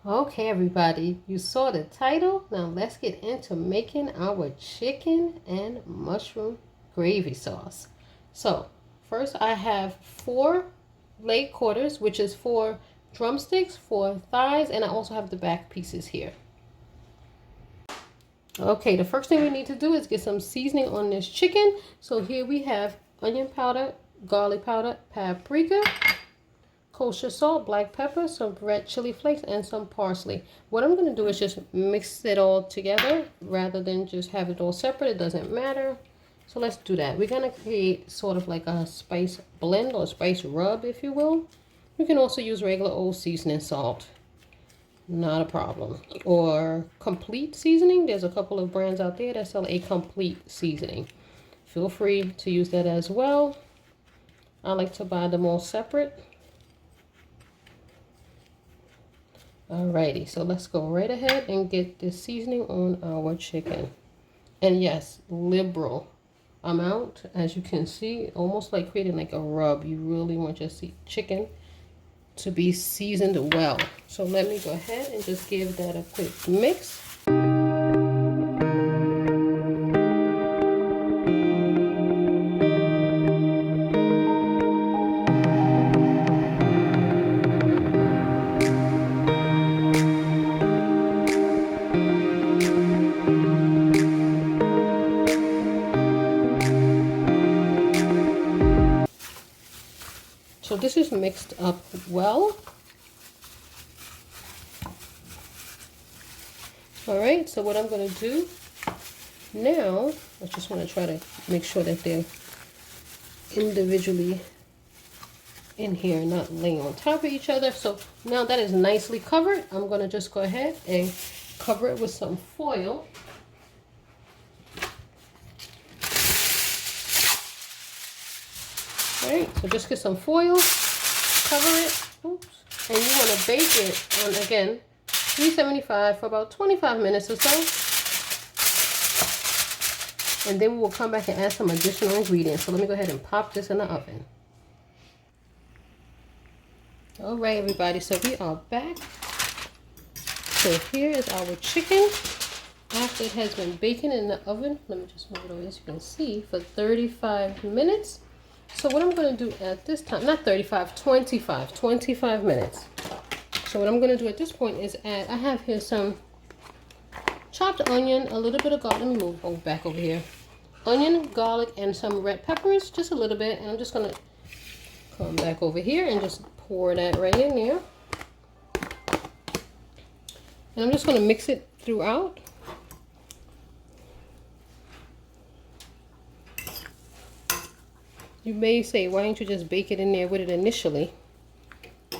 Okay, everybody, you saw the title. Now let's get into making our chicken and mushroom gravy sauce. So first I have 4 leg quarters, which is 4 drumsticks, 4 thighs, and I also have the back pieces here. Okay, the first thing we need to do is get some seasoning on this chicken. So here we have onion powder, garlic powder, paprika, kosher salt, black pepper, some red chili flakes, and some parsley. What I'm going to do is just mix it all together rather than just have it all separate. It doesn't matter. So let's do that. We're going to create sort of like a spice blend or spice rub, if you will. You can also use regular old seasoning salt. Not a problem. Or complete seasoning. There's a couple of brands out there that sell a complete seasoning. Feel free to use that as well. I like to buy them all separate. Alrighty, so let's go right ahead and get this seasoning on our chicken. And yes, liberal amount, as you can see, almost like creating like a rub. You really want your chicken to be seasoned well. So let me go ahead and just give that a quick mix. So this is mixed up well. Alright, so what I'm going to do now, I just want to try to make sure that they're individually in here, not laying on top of each other. So now that is nicely covered, I'm going to just go ahead and cover it with some foil. Alright, so just get some foil, cover it, oops, and you want to bake it on, again, 375 for about 25 minutes or so. And then we will come back and add some additional ingredients. So let me go ahead and pop this in the oven. Alright, everybody, so we are back. So here is our chicken after it has been baking in the oven. Let me just move it over, as you can see, for 35 minutes. So what I'm going to do at this time, not 35, 25 minutes. So what I'm going to do at this point is add, I have here some chopped onion, a little bit of garlic. Let me move back over here. Onion, garlic, and some red peppers, just a little bit. And I'm just going to come back over here and just pour that right in there. And I'm just going to mix it throughout. You may say, why don't you just bake it in there with it initially?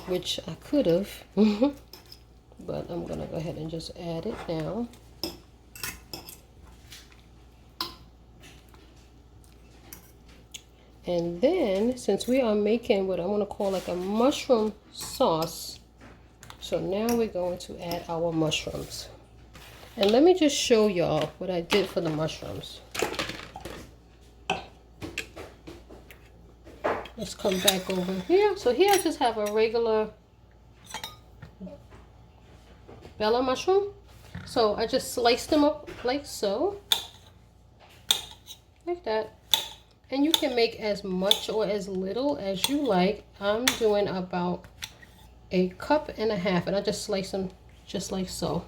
Which I could have. But I'm going to go ahead and just add it now. And then, since we are making what I want to call like a mushroom sauce, so now we're going to add our mushrooms. And let me just show y'all what I did for the mushrooms. Let's come back over here. So here I just have a regular bella mushroom. So I just sliced them up like so. Like that. And you can make as much or as little as you like. I'm doing about 1.5 cups, and I just slice them just like so.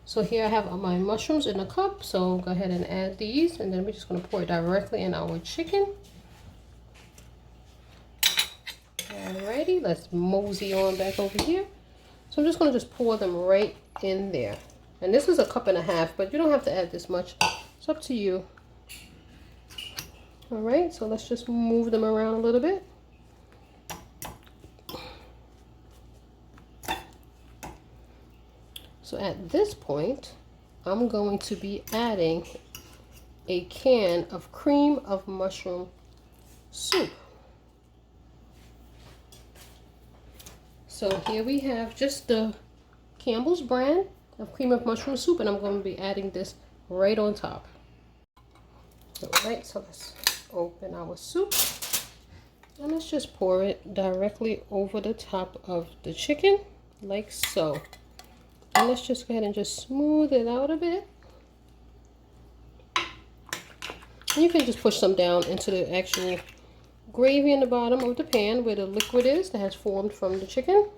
So here I have my mushrooms in a cup. So go ahead and add these, and then we're just going to pour it directly in our chicken. Alrighty, let's mosey on back over here. So I'm just going to just pour them right in there. And this is 1.5 cups, but you don't have to add this much. It's up to you. Alright, so let's just move them around a little bit. So at this point, I'm going to be adding a can of cream of mushroom soup. So here we have just the Campbell's brand of cream of mushroom soup, and I'm going to be adding this right on top. Alright, so let's open our soup, and let's just pour it directly over the top of the chicken, like so. And let's just go ahead and just smooth it out a bit. And you can just push some down into the actual gravy in the bottom of the pan where the liquid is that has formed from the chicken.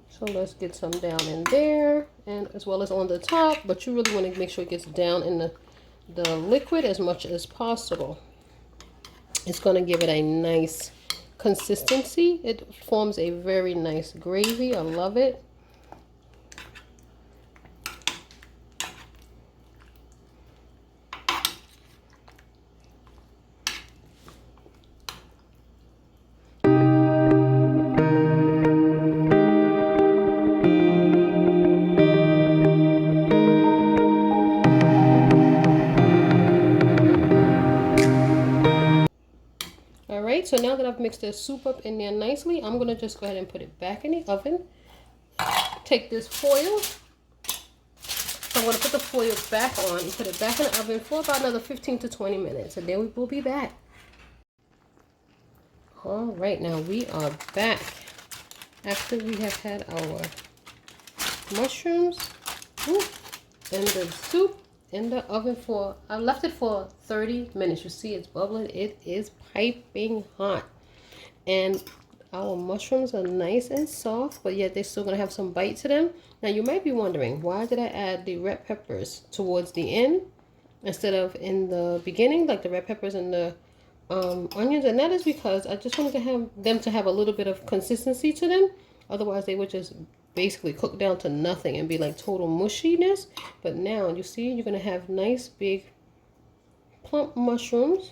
So let's get some down in there and as well as on the top, but you really want to make sure it gets down in the liquid as much as possible. It's going to give it a nice consistency. It forms a very nice gravy. I love it. Alright, so now that I've mixed the soup up in there nicely, I'm going to just go ahead and put it back in the oven. Take this foil. I'm going to put the foil back on and put it back in the oven for about another 15 to 20 minutes. And then we will be back. Alright, now we are back. After we have had our mushrooms and the soup in the oven for, I left it for 30 minutes. You see it's bubbling. It is piping hot. And our mushrooms are nice and soft, but yet they're still going to have some bite to them. Now you might be wondering, why did I add the red peppers towards the end instead of in the beginning, like the red peppers and the onions? And that is because I just wanted to have them to have a little bit of consistency to them. Otherwise they would just basically cook down to nothing and be like total mushiness. But now you see you're going to have nice big plump mushrooms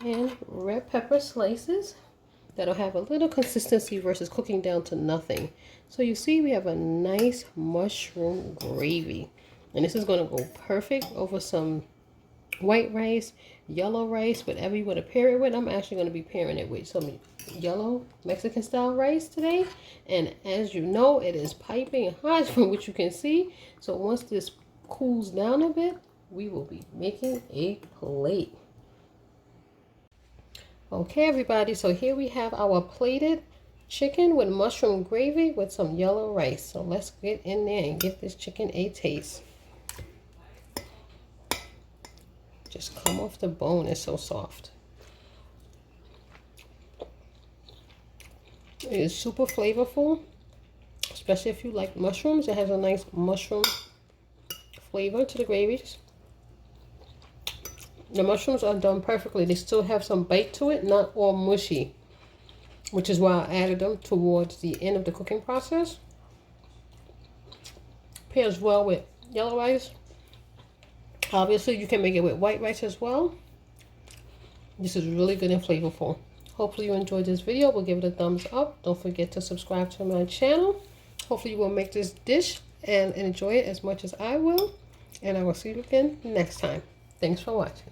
and red pepper slices that'll have a little consistency versus cooking down to nothing. So you see we have a nice mushroom gravy, and this is going to go perfect over some white rice, yellow rice, whatever you want to pair it with. I'm actually going to be pairing it with some yellow Mexican style rice today, and as you know, it is piping hot from what you can see. So once this cools down a bit, we will be making a plate. Okay everybody, so here we have our plated chicken with mushroom gravy with some yellow rice. So let's get in there and give this chicken a taste. Just come off the bone, it's so soft. It is super flavorful, especially if you like mushrooms. It has a nice mushroom flavor to the gravies. The mushrooms are done perfectly. They still have some bite to it, not all mushy, which is why I added them towards the end of the cooking process. Pairs well with yellow rice. Obviously, you can make it with white rice as well. This is really good and flavorful. Hopefully you enjoyed this video. We'll give it a thumbs up. Don't forget to subscribe to my channel. Hopefully you will make this dish and enjoy it as much as I will. And I will see you again next time. Thanks for watching.